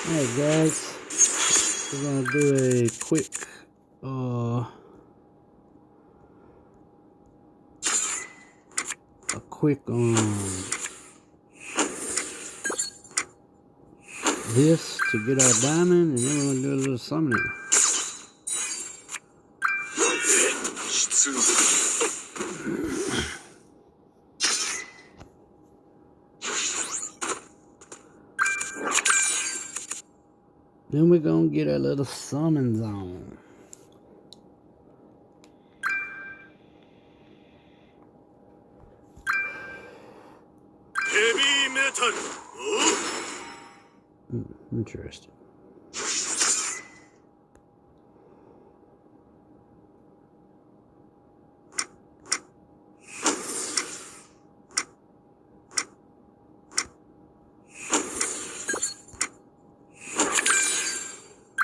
Alright guys, we're gonna do a quick this to get our diamond, and then we're gonna do a little summoning. Then we're gonna get our little summons on. Heavy metal. Interesting.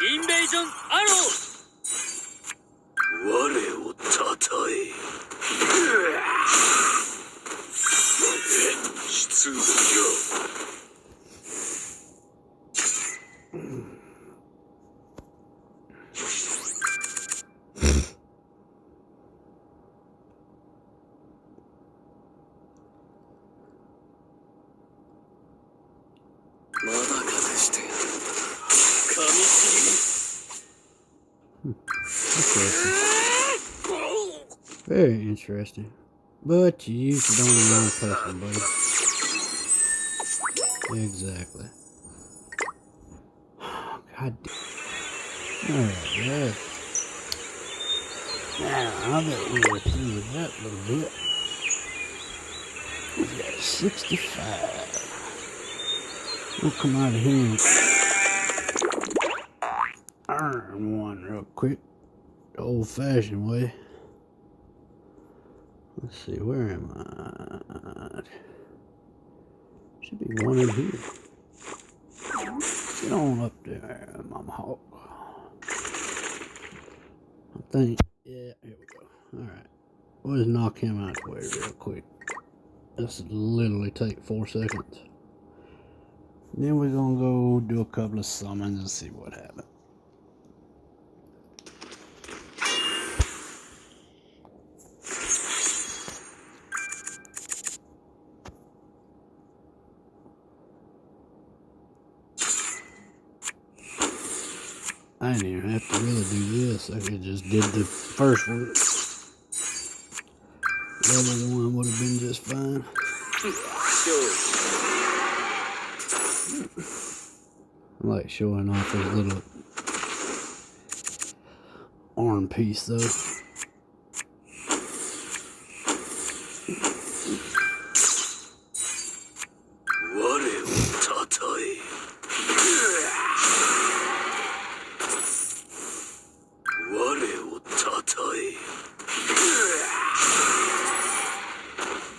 Invasion arrow. 我をたたえ。出撃。まだ隠して。噛みちぎり。 Very interesting. But you used it on the wrong person, buddy. Exactly. God damn. Alright, yeah. Now, I bet we were through that a little bit. We got 65. We'll come out of here and earn one real quick. The old-fashioned way. Let's see, where am I? Should be one in here. Get on up there, Mama Hawk. I think, yeah, here we go. Alright. We'll just knock him out the way real quick. This will literally take 4 seconds. Then we're gonna go do a couple of summons and see what happens. I didn't even have to really do this. I could just did the first one. Level 1 would have been just fine. I like showing off his little arm piece though.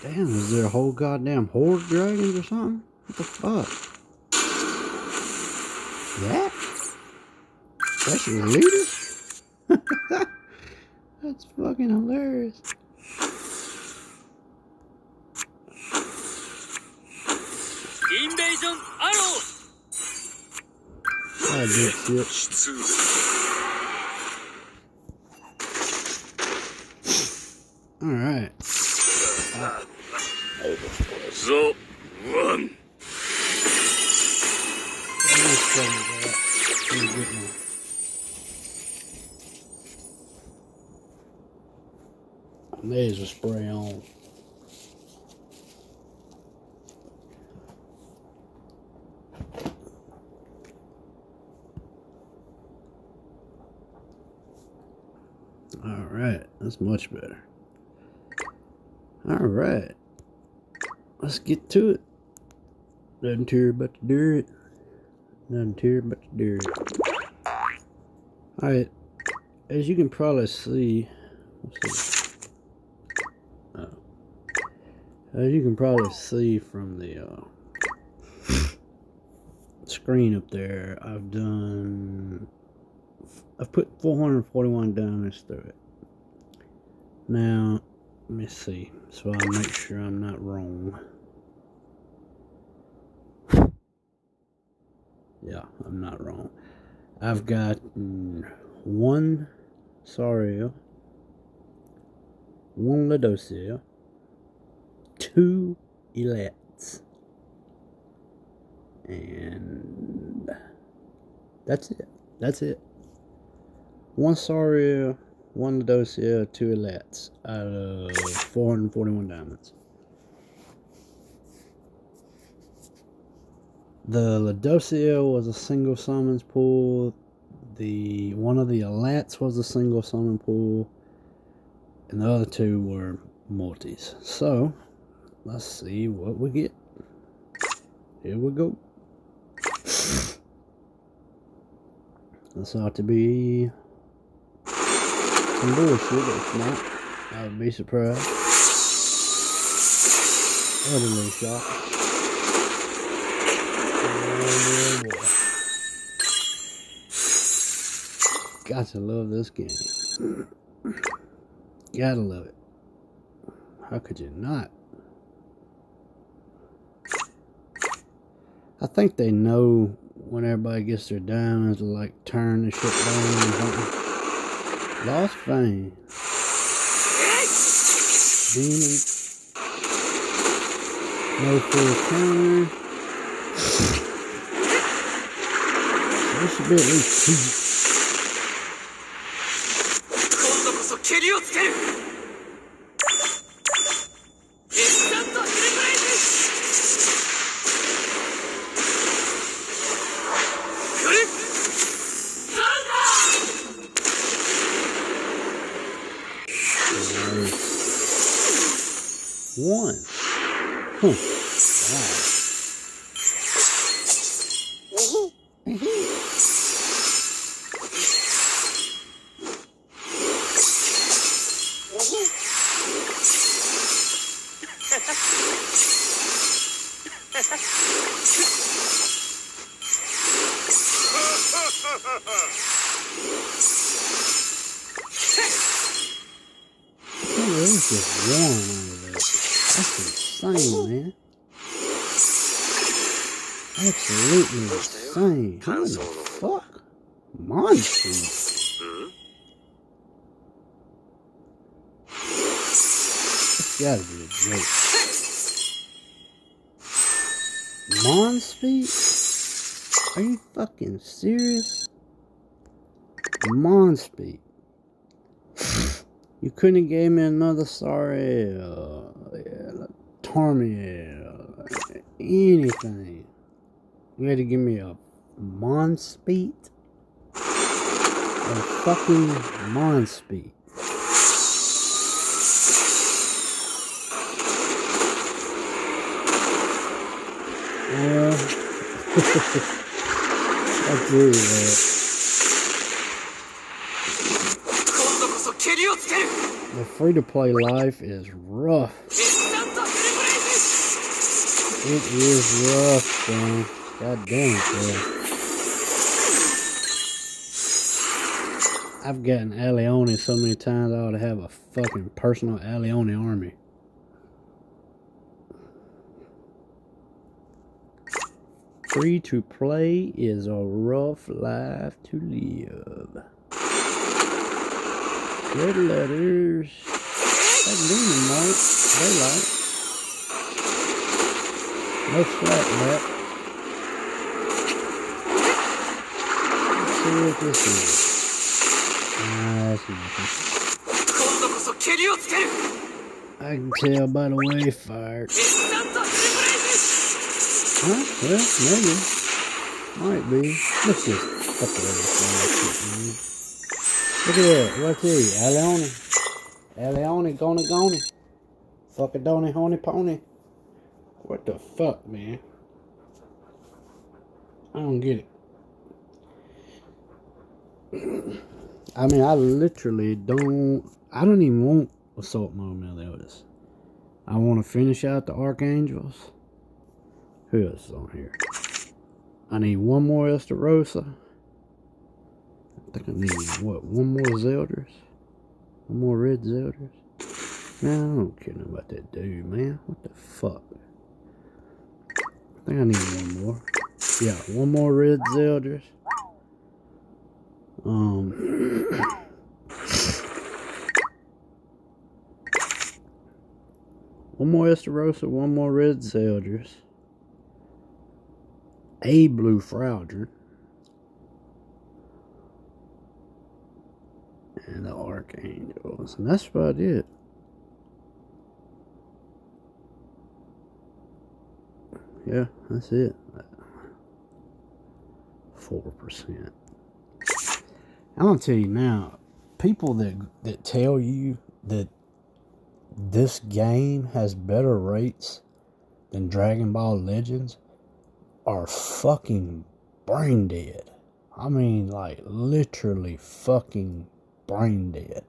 Damn, is there a whole goddamn horde of dragons or something? What the fuck? That? That's your leader? That's fucking hilarious. Invasion arrow. I did shit. Alright. So, one. Laser spray on. Alright, that's much better. Alright. Let's get to it. Nothing to worry but to do it. Nothing to worry but to do it. Alright. As you can probably see. As you can probably see from the screen up there, I've put 441 diamonds through it. Now, let me see, so I make sure I'm not wrong. Yeah, I'm not wrong. I've got one Sauriel, one Ladosia, 2 Elets, and that's it. That's it. One Sauriel, one Ladosia, 2 Elets out of 441 diamonds. The Ladosia was a single summons pool. One of the Elats was a single summon pool. And the other 2 were multis. So, let's see what we get. Here we go. This ought to be some bullshit. If not, I would be surprised. Utterly shocked. Oh boy. Got to love this game. Gotta love it. How could you not? I think they know when everybody gets their diamonds to like turn the shit down or something. Lost Fame. Demon. No full counter. So this should be at least 2. One. Huh. There's just one over there. That's insane, man. Absolutely insane. What the fuck? Monster. It's gotta be a joke. Monspeed? Are you fucking serious? Monspeed. You couldn't have gave me another Tarmiel, anything. You had to give me a Monspeed? A fucking Monspeed. Well, that's really bad. The free-to-play life is rough. It is rough, man. God damn it, man. I've gotten Alione so many times I ought to have a fucking personal Alione army. Free-to-play is a rough life to live. Red letters. That demon mark. Daylight. No flat back. Let's see what this is. That's nothing. I can tell by the way it fired. Huh? Well, maybe. Might be. Let's just up there. Look at that. What's he? Alione. Alione, gonna. Fuckadoni, honey pony. What the fuck, man? I don't get it. I mean, I literally don't. I don't even want Assault Mode Meliodas. I want to finish out the Archangels. Who else is on here? I need one more Estarossa. I think I need, what, one more Zelders? One more red Zelders? Man, I don't care nothing about that dude, man. What the fuck? I think I need one more. Yeah, one more red Zeldris. One more Estarossa, one more red Zeldris. A blue Frowdron. And the Archangels. And that's about it. Yeah, that's it. 4%. I'm gonna tell you now, people that tell you that this game has better rates than Dragon Ball Legends are fucking brain dead. I mean, like, literally fucking brain dead.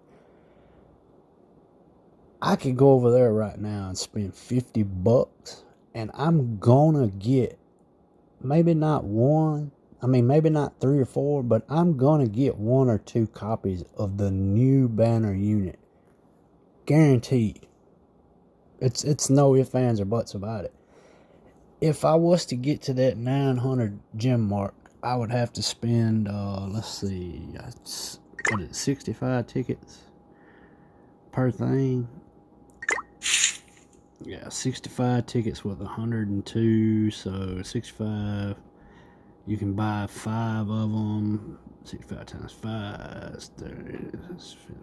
I could go over there right now and spend $50 and I'm gonna get maybe not one, maybe not 3 or 4, but I'm gonna get 1 or 2 copies of the new banner unit. Guaranteed. It's no ifs, ands, or buts about it. If I was to get to that 900 gem mark, I would have to spend, let's see, what is it, 65 tickets per thing? Yeah, 65 tickets with 102, so 65, you can buy 5 of them, 65 times 5, is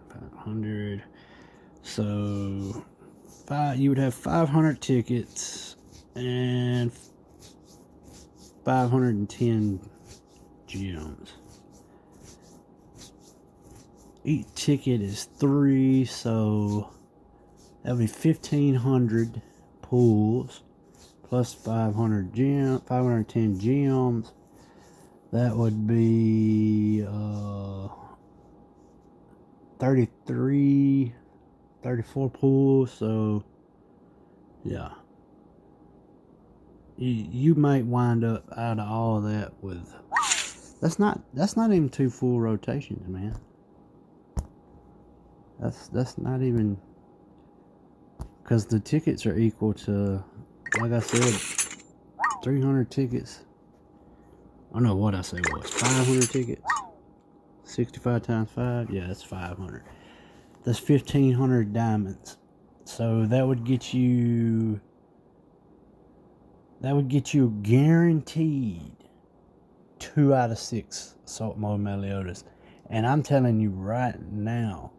500, so you would have 500 tickets and 510 gems. Each ticket is 3, so that would be 1,500 pulls plus 510 gems. That would be 34 pulls. So yeah, you might wind up out of all of that with that's not even 2 full rotations, man. That's not even, because the tickets are equal to, like I said, 300 tickets. I don't know what I said was 500 tickets. 65 times 5, yeah, that's 500. That's 1,500 diamonds. So that would get you guaranteed 2 out of 6 Assault Mode Meliodas. And I'm telling you right now,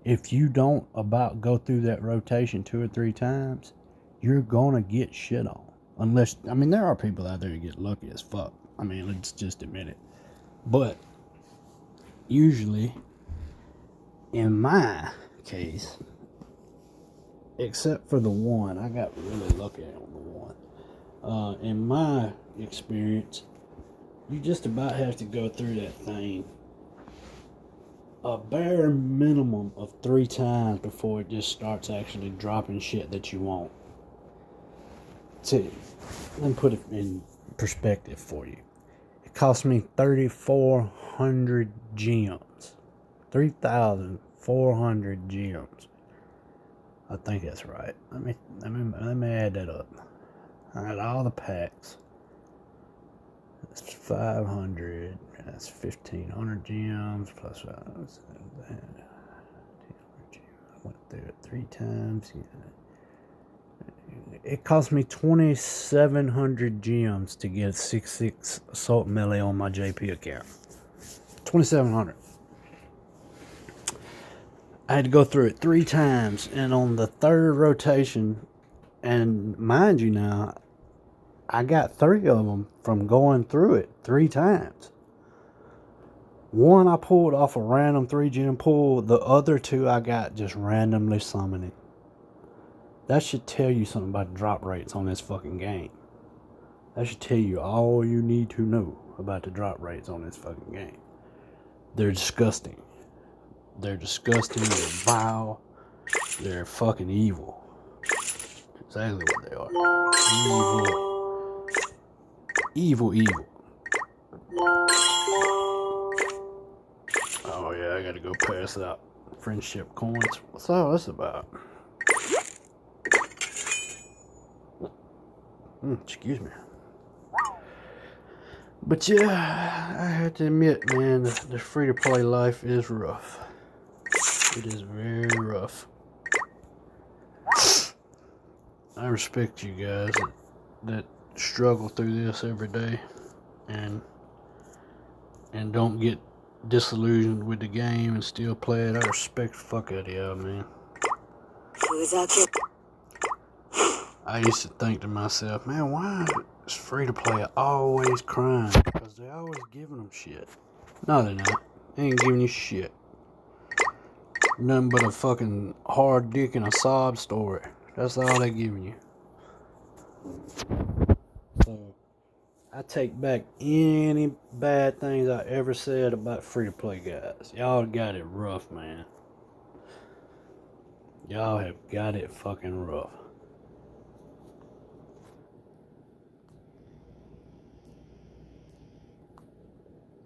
if you don't about go through that rotation 2 or 3 times, you're gonna get shit on. Unless, there are people out there who get lucky as fuck. Let's just admit it. But usually, in my case, except for the one, I got really lucky on the one. In my experience, you just about have to go through that thing a bare minimum of 3 times before it just starts actually dropping shit that you want. Let me put it in perspective for you. It cost me 3,400 gems. 3,400 gems. I think that's right. Let me add that up. I had all the packs. That's 500. That's 1,500 gems plus 5. I went through it 3 times. It cost me 2,700 gems to get 6/6 Assault Melee on my JP account. 2,700. I had to go through it 3 times, and on the 3rd rotation, and mind you now, I got 3 of them from going through it 3 times. One I pulled off a random 3 gem pull. The other 2 I got just randomly summoning. That should tell you something about drop rates on this fucking game. That should tell you all you need to know about the drop rates on this fucking game. They're disgusting. They're disgusting. They're vile. They're fucking evil. Exactly what they are. Evil. Evil. Oh yeah, I gotta go pass out friendship coins. What's all this about? Excuse me. But yeah, I have to admit, man, the free-to-play life is rough. It is very rough. I respect you guys that struggle through this every day and don't get disillusioned with the game and still play it. I respect the fuck out of y'all, man. I used to think to myself, man, why is free-to-play always crying? Because they're always giving them shit. No, they're not. They ain't giving you shit. Nothing but a fucking hard dick and a sob story. That's all they giving you. So, I take back any bad things I ever said about free-to-play guys. Y'all got it rough, man. Y'all have got it fucking rough.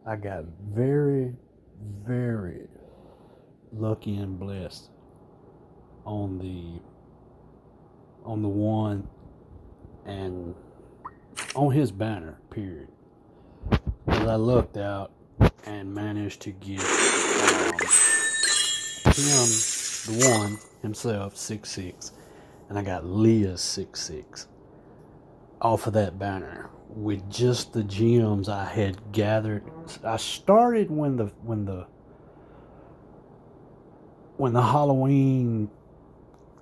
I got very, very lucky and blessed on the one and on his banner, period. Because I looked out and managed to get him, the one himself, 6'6", and I got Leah's 6'6" off of that banner with just the gems I had gathered. I started when the Halloween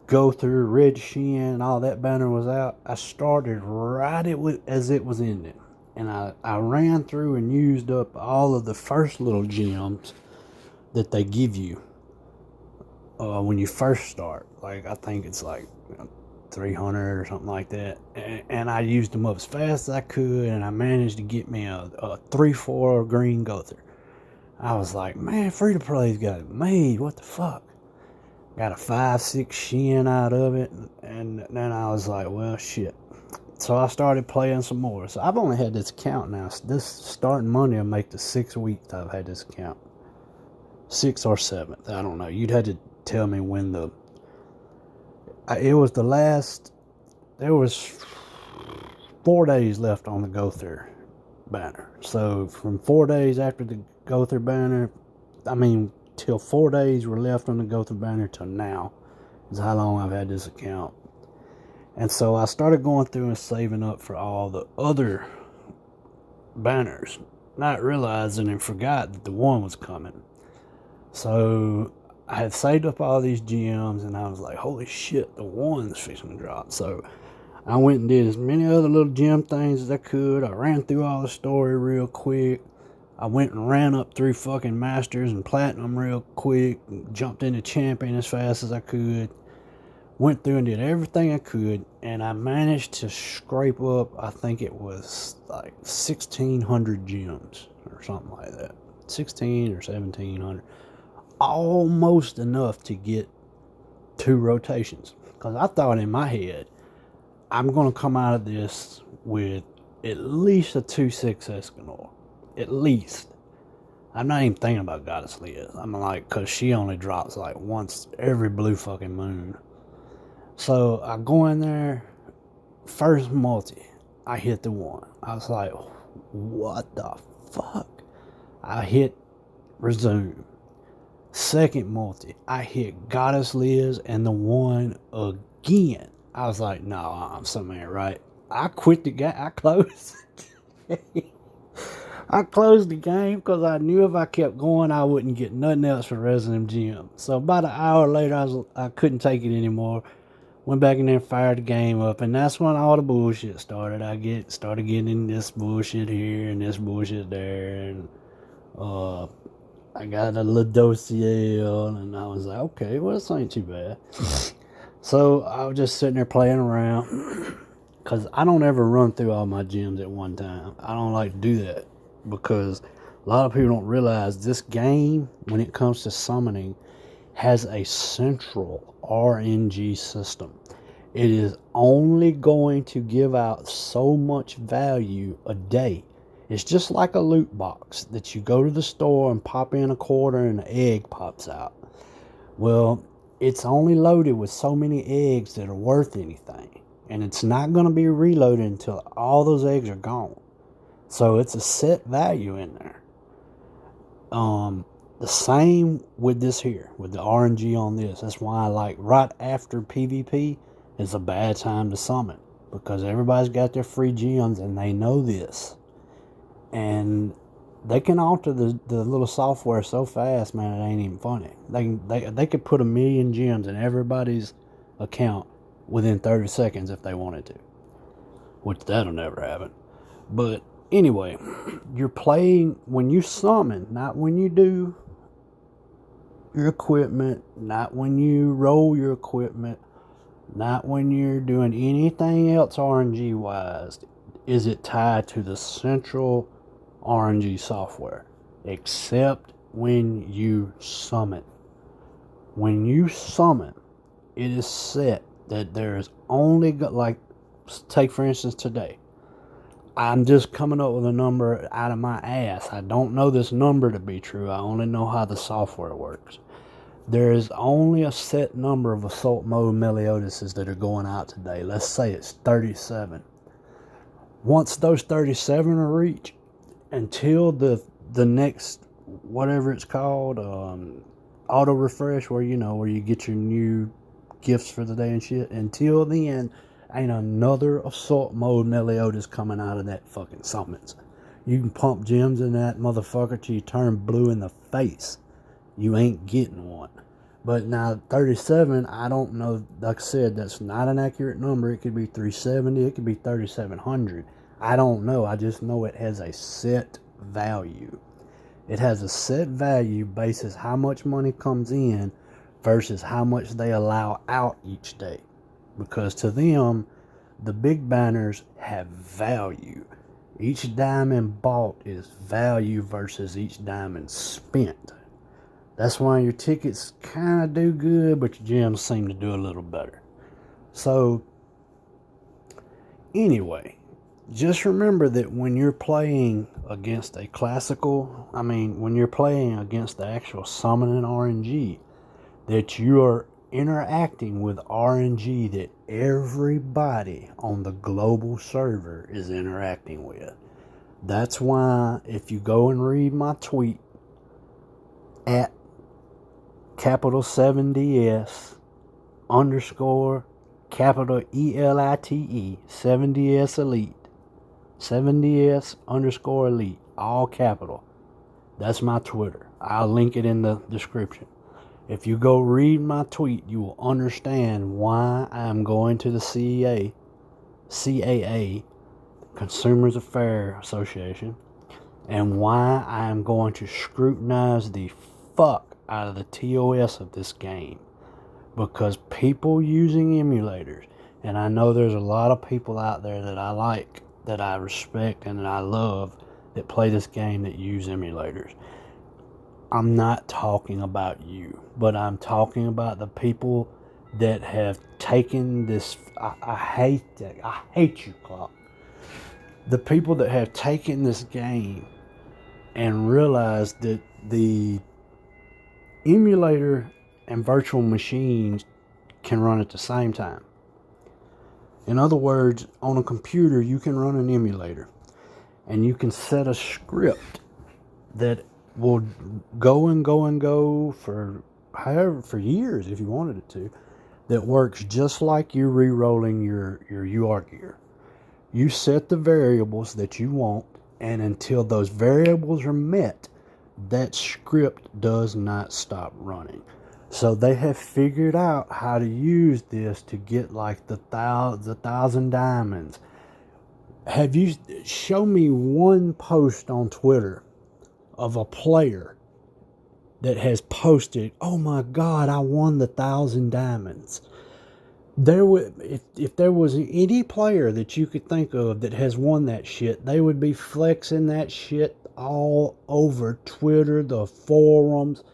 go through Red Shin and all that banner was out. I started right as it was ending, and I ran through and used up all of the first little gems that they give you when you first start. Like, I think it's like 300 or something like that, and I used them up as fast as I could, and I managed to get me a 3/4 green Gother. I was like, man, free-to-play's got it made. What the fuck? Got a 5-6 shin out of it, and then I was like, well, shit. So I started playing some more. So I've only had this account now. This starting Monday will make the 6 weeks I've had this account. 6th or 7th, I don't know. You'd have to tell me when it was the last. There was 4 days left on the Gother banner. So from 4 days after the Gother banner, till 4 days were left on the Gother banner till now is how long I've had this account. And so I started going through and saving up for all the other banners, not realizing and forgot that the one was coming. So I had saved up all these gems, and I was like, holy shit, the one's fixing to drop. So I went and did as many other little gem things as I could. I ran through all the story real quick. I went and ran up through fucking Masters and Platinum real quick. Jumped into Champion as fast as I could. Went through and did everything I could. And I managed to scrape up, I think it was like 1,600 gems or something like that. 16 or 1,700. Almost enough to get 2 rotations. Because I thought in my head, I'm going to come out of this with at least a 2/6 Escanor. At least. I'm not even thinking about Goddess Leah. I'm like, because she only drops like once every blue fucking moon. So I go in there, first multi, I hit the one. I was like, what the fuck? I hit resume. Second multi, I hit Goddess Liz and the one again. I was like, no, I'm something ain't right. I quit the game. I closed. I closed the game because I knew if I kept going, I wouldn't get nothing else for Resident Gym. So about an hour later, I couldn't take it anymore. Went back in there and fired the game up, and that's when all the bullshit started. I started getting this bullshit here and this bullshit there, and I got a little dossier, and I was like, okay, well, this ain't too bad. So I was just sitting there playing around, because I don't ever run through all my gems at one time. I don't like to do that, because a lot of people don't realize this game, when it comes to summoning, has a central RNG system. It is only going to give out so much value a day. It's just like a loot box that you go to the store and pop in a quarter and an egg pops out. Well, it's only loaded with so many eggs that are worth anything. And it's not going to be reloaded until all those eggs are gone. So it's a set value in there. The same with this here, with the RNG on this. That's why, like, right after PvP is a bad time to summon, because everybody's got their free gems and they know this, and they can alter the little software so fast, man, it ain't even funny. They could put 1,000,000 gems in everybody's account within 30 seconds if they wanted to, which that'll never happen. But anyway, you're playing when you summon, not when you do your equipment, not when you roll your equipment, not when you're doing anything else RNG wise. Is it tied to the central RNG software? Except when you summon. When you summon, it is set that there is only, like, take for instance today. I'm just coming up with a number out of my ass. I don't know this number to be true. I only know how the software works. There is only a set number of Assault Mode Meliodases that are going out today. Let's say it's 37. Once those 37 are reached, until the next, whatever it's called, auto refresh, where you get your new gifts for the day and shit, until then, ain't another Assault Mode Meliodas coming out of that fucking summons. You can pump gems in that motherfucker till you turn blue in the face. You ain't getting one. But now 37, I don't know. Like I said, that's not an accurate number. It could be 370. It could be 3,700. I don't know. I just know it has a set value. It has a set value basis how much money comes in versus how much they allow out each day. Because to them, the big banners have value. Each diamond bought is value versus each diamond spent. That's why your tickets kind of do good, but your gems seem to do a little better. So, anyway, just remember that when you're playing against a classical, when you're playing against the actual summoning RNG, that you are interacting with RNG that everybody on the global server is interacting with. That's why if you go and read my tweet at capital 7DS underscore capital ELITE 7DS Elite 7DS underscore Elite, all capital. That's my Twitter. I'll link it in the description. If you go read my tweet, you will understand why I'm going to the CAA, Consumers Affairs Association, and why I am going to scrutinize the fuck out of the TOS of this game. Because people using emulators, and I know there's a lot of people out there that I like, that I respect, and that I love, that play this game that use emulators. I'm not talking about you, but I'm talking about the people that have taken this. I hate that. I hate you, Clock. The people that have taken this game and realized that the emulator and virtual machines can run at the same time. In other words, on a computer, you can run an emulator and you can set a script that will go and go and go for years if you wanted it to, that works just like you're re-rolling your UR gear. You set the variables that you want, and until those variables are met, that script does not stop running. So they have figured out how to use this to get like the 1,000 diamonds. Have you show me one post on Twitter of a player that has posted, "Oh my God, I won the 1,000 diamonds"? If there was any player that you could think of that has won that shit, they would be flexing that shit all over Twitter, the forums,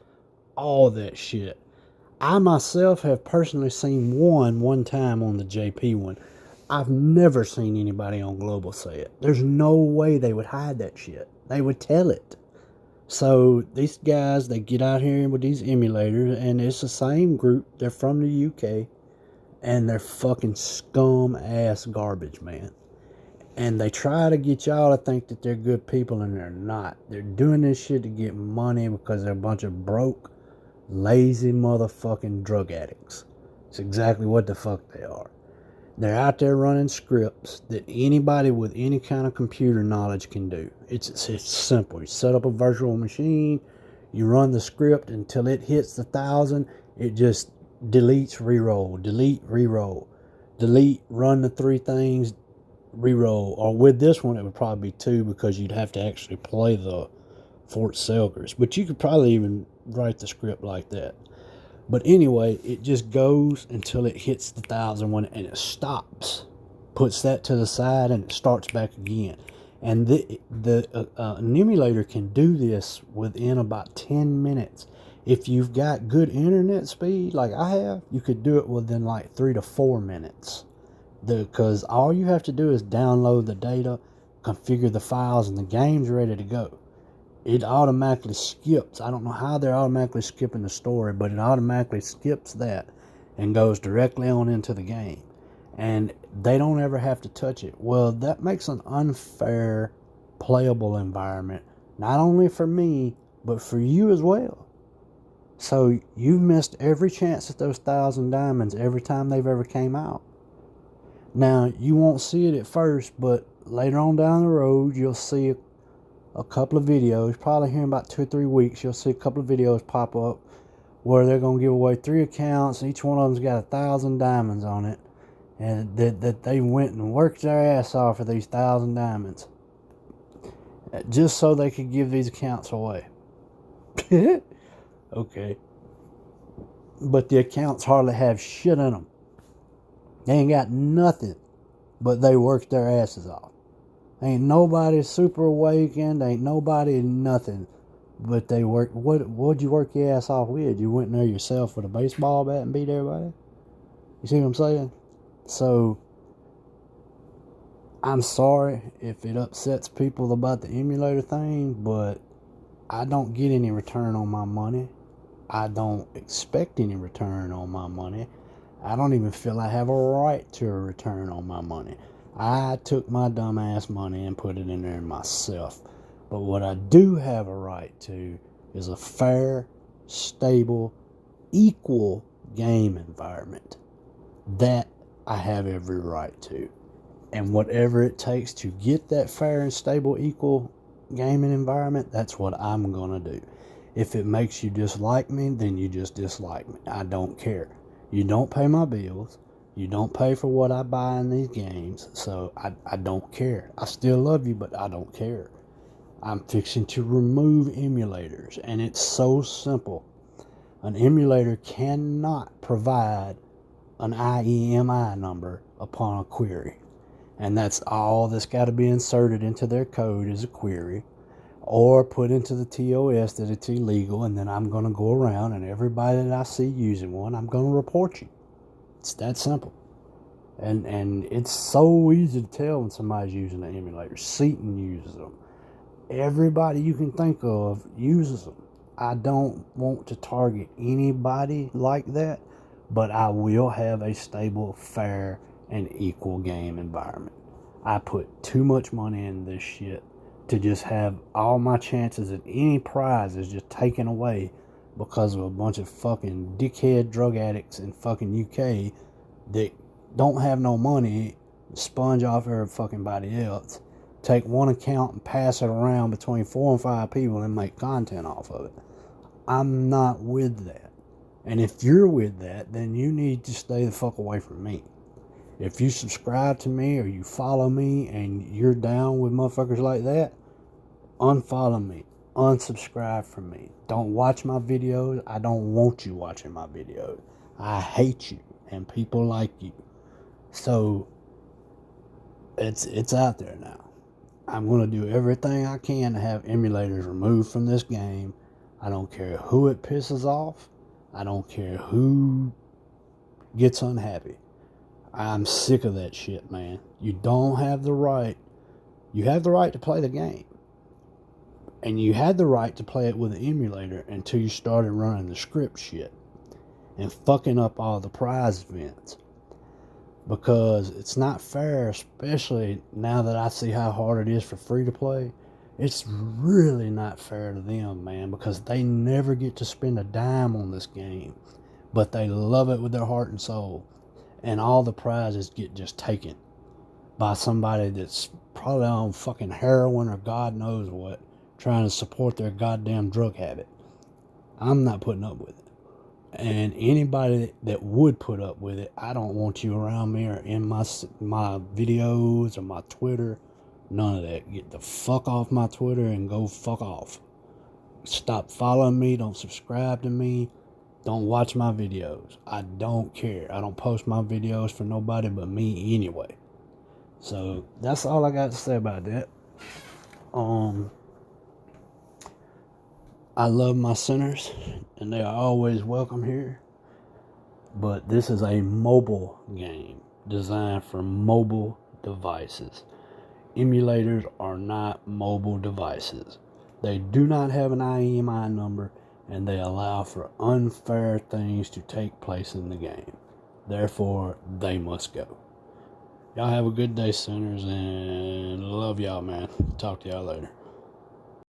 all that shit. I myself have personally seen one time on the JP one. I've never seen anybody on Global say it. There's no way they would hide that shit. They would tell it. So these guys, they get out here with these emulators, and it's the same group. They're from the UK, and they're fucking scum ass garbage, man. And they try to get y'all to think that they're good people, and they're not. They're doing this shit to get money because they're a bunch of broke, lazy motherfucking drug addicts. It's exactly what the fuck they are. They're out there running scripts that anybody with any kind of computer knowledge can do. It's simple. You set up a virtual machine, you run the script until it hits 1,000. It just deletes, reroll, delete, reroll, delete, run the 3 things, reroll. Or with this one, it would probably be 2 because you'd have to actually play the Fort Selgers. But you could probably even write the script like that. But anyway, it just goes until it hits the 1,000 and it stops. Puts that to the side and it starts back again. And an emulator can do this within about 10 minutes. If you've got good internet speed, like I have, you could do it within like 3 to 4 minutes. Because all you have to do is download the data, configure the files, and the game's ready to go. It automatically skips. I don't know how they're automatically skipping the story, but it automatically skips that and goes directly on into the game. And they don't ever have to touch it. Well, that makes an unfair playable environment, not only for me, but for you as well. So you've missed every chance at those 1,000 diamonds every time they've ever came out. Now, you won't see it at first, but later on down the road, you'll see a couple of videos, probably here in about 2 or 3 weeks, you'll see a couple of videos pop up where they're going to give away 3 accounts. Each one of them's got 1,000 diamonds on it, and that they went and worked their ass off for these 1,000 diamonds just so they could give these accounts away. Okay. But the accounts hardly have shit in them. They ain't got nothing, but they worked their asses off. Ain't nobody super awakened. Ain't nobody nothing. But they work. What'd you work your ass off with? You went in there yourself with a baseball bat and beat everybody? You see what I'm saying? So, I'm sorry if it upsets people about the emulator thing, but I don't get any return on my money. I don't expect any return on my money. I don't even feel I have a right to a return on my money. I took my dumbass money and put it in there myself. But what I do have a right to is a fair, stable, equal game environment. That I have every right to. And whatever it takes to get that fair and stable, equal gaming environment, that's what I'm going to do. If it makes you dislike me, then you just dislike me. I don't care. You don't pay my bills. You don't pay for what I buy in these games. So I don't care. I still love you, but I don't care. I'm fixing to remove emulators. And it's so simple. An emulator cannot provide an IEMI number upon a query. And that's all that's got to be inserted into their code is a query. Or put into the TOS that it's illegal, and then I'm going to go around and everybody that I see using one, I'm going to report you. It's that simple. And it's so easy to tell when somebody's using an emulator. Seaton uses them. Everybody you can think of uses them. I don't want to target anybody like that, but I will have a stable, fair, and equal game environment. I put too much money in this shit to just have all my chances at any prize is just taken away because of a bunch of fucking dickhead drug addicts in fucking UK that don't have no money, sponge off everybody else, take one account and pass it around between 4 and 5 people and make content off of it. I'm not with that. And if you're with that, then you need to stay the fuck away from me. If you subscribe to me or you follow me and you're down with motherfuckers like that, unfollow me. Unsubscribe from me. Don't watch my videos. I don't want you watching my videos. I hate you and people like you. So, it's out there now. I'm going to do everything I can to have emulators removed from this game. I don't care who it pisses off. I don't care who gets unhappy. I'm sick of that shit, man. You don't have the right. You have the right to play the game. And you had the right to play it with an emulator until you started running the script shit and fucking up all the prize events. because it's not fair, especially now that I see how hard it is for free to play. It's really not fair to them, man, because they never get to spend a dime on this game, but they love it with their heart and soul, and all the prizes get just taken by somebody that's probably on fucking heroin or God knows what, trying to support their goddamn drug habit. I'm not putting up with it. And anybody that would put up with it, I don't want you around me or in my videos or my Twitter. None of that. Get the fuck off my Twitter and go fuck off. Stop following me. Don't subscribe to me. Don't watch my videos. I don't care. I don't post my videos for nobody but me anyway. So that's all I got to say about that. I love my sinners, and they are always welcome here. But this is a mobile game designed for mobile devices. Emulators are not mobile devices. They do not have an IMEI number, and they allow for unfair things to take place in the game. Therefore, they must go. Y'all have a good day, sinners, and love y'all, man. Talk to y'all later.